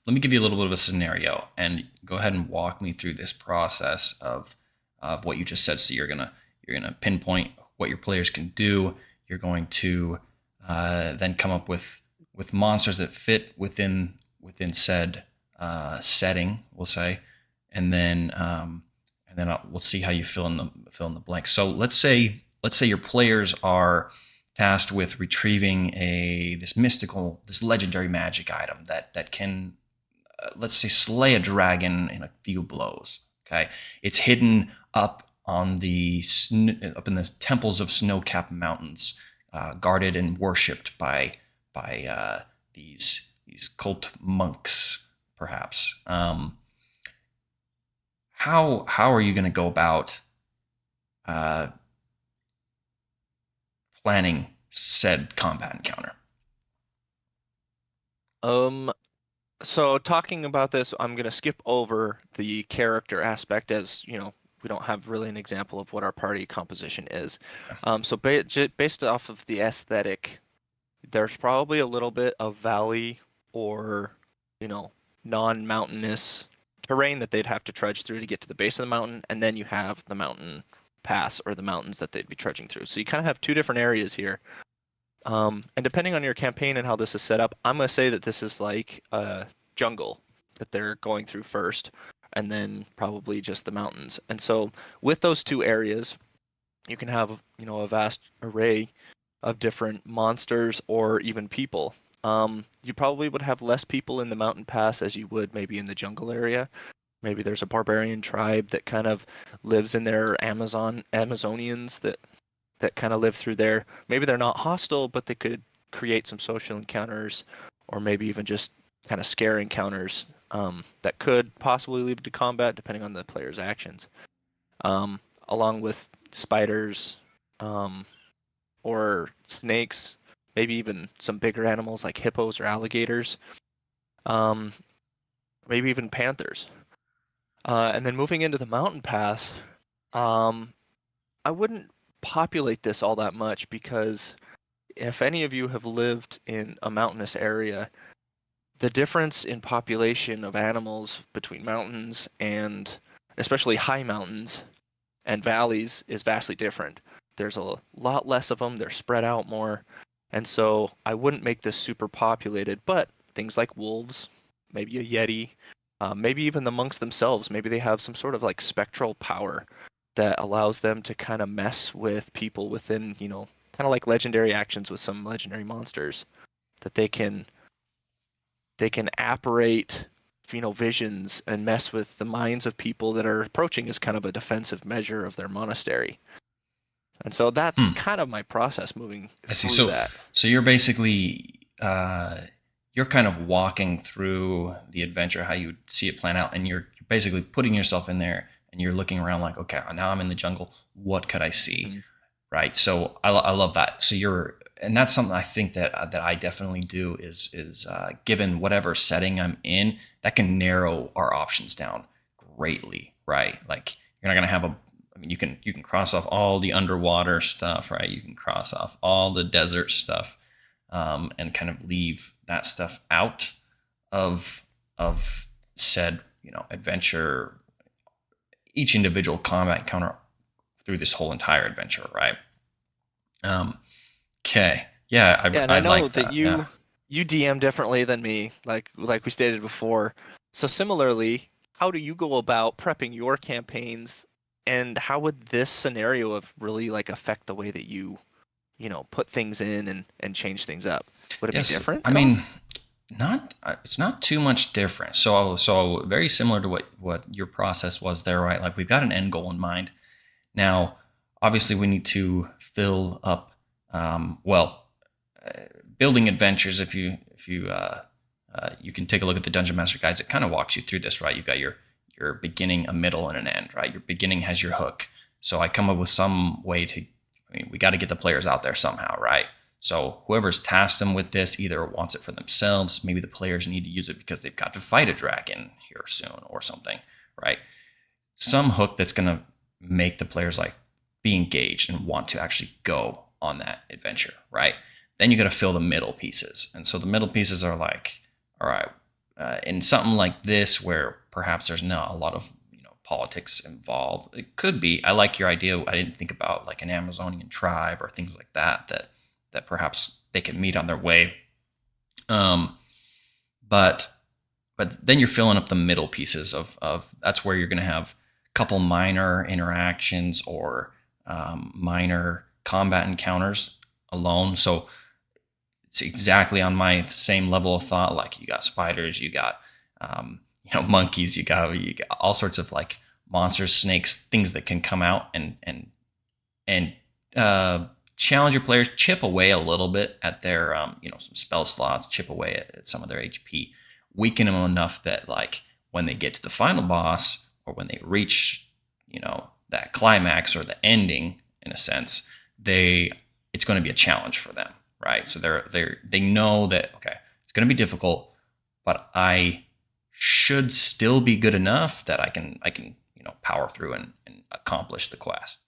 let me give you a little bit of a scenario and go ahead and walk me through this process of what you just said. So you're gonna pinpoint what your players can do. You're going to then come up with monsters that fit within said setting, we'll say, and then we'll see how you fill in the blank. So let's say your players are tasked with retrieving this legendary magic item that can let's say slay a dragon in a few blows. Okay, it's hidden up in the temples of snow-capped mountains, guarded and worshipped by these cult monks, perhaps. How are you going to go about uh, planning said combat encounter? Um, so talking about this, I'm gonna skip over the character aspect as, we don't have really an example of what our party composition is. So based off of the aesthetic, there's probably a little bit of valley or, you know, non-mountainous terrain that they'd have to trudge through to get to the base of the mountain, and then you have the mountain pass or the mountains that they'd be trudging through. So you kind of have two different areas here. And depending on your campaign and how this is set up, I'm going to say that this is like a jungle that they're going through first, and then probably just the mountains. And so with those two areas, you can have, a vast array of different monsters or even people. You probably would have less people in the mountain pass as you would maybe in the jungle area. Maybe there's a barbarian tribe that kind of lives in their Amazonians that kind of live through there. Maybe they're not hostile, but they could create some social encounters, or maybe even just kind of scare encounters that could possibly lead to combat, depending on the player's actions. Along with spiders, or snakes, maybe even some bigger animals like hippos or alligators, um, maybe even panthers. And then moving into the mountain pass, um, I wouldn't populate this all that much because if any of you have lived in a mountainous area, the difference in population of animals between mountains and especially high mountains and valleys is vastly different. There's a lot less of them, they're spread out more, and so I wouldn't make this super populated, but things like wolves, maybe a yeti, maybe even the monks themselves, maybe they have some sort of like spectral power that allows them to kind of mess with people within, kind of like legendary actions with some legendary monsters that they can apparate, visions and mess with the minds of people that are approaching as kind of a defensive measure of their monastery. And so that's Hmm. kind of my process moving I see. through that. So you're basically you're kind of walking through the adventure how you see it plan out, and you're basically putting yourself in there, and you're looking around like, okay, now I'm in the jungle. What could I see? Mhm. Right. So I love that. So and that's something I think that I definitely do is given whatever setting I'm in, that can narrow our options down greatly. Right. Like you're not gonna have I mean, you can cross off all the underwater stuff, right? You can cross off all the desert stuff, and kind of leave that stuff out of said adventure, each individual combat encounter through this whole entire adventure, right? Um, okay, yeah, Yeah, and I I know like that that. Yeah. you DM differently than me, like we stated before. So similarly, how do you go about prepping your campaigns, and how would this scenario of really like affect the way that you put things in and change things up? Would it be Yes, different I at all? mean, not it's not too much different. So very similar to what your process was there, right? Like we've got an end goal in mind. Now, obviously, we need to fill up. Well, building adventures. If you can take a look at the Dungeon Master guides, it kind of walks you through this, right? You've got your beginning, a middle, and an end, right? Your beginning has your hook. So I come up with some way to. I mean, we got to get the players out there somehow, right? So whoever's tasked them with this either wants it for themselves. Maybe the players need to use it because they've got to fight a dragon here soon or something, right? Some hook that's going to make the players like be engaged and want to actually go on that adventure, right? Then you got to fill the middle pieces. And so the middle pieces are like, all right, in something like this where perhaps there's not a lot of politics involved, it could be. I like your idea. I didn't think about like an Amazonian tribe or things like that that perhaps they can meet on their way. But then you're filling up the middle pieces of that's where you're going to have a couple minor interactions or minor combat encounters alone. So it's exactly on my same level of thought. Like you got spiders, you got monkeys, you got all sorts of like monsters, snakes, things that can come out and challenge your players, chip away a little bit at their some spell slots, chip away at some of their HP, weaken them enough that like when they get to the final boss or when they reach that climax or the ending in a sense, it's going to be a challenge for them, right? So they know that okay, it's going to be difficult, but I should still be good enough that I can power through and accomplish the quest.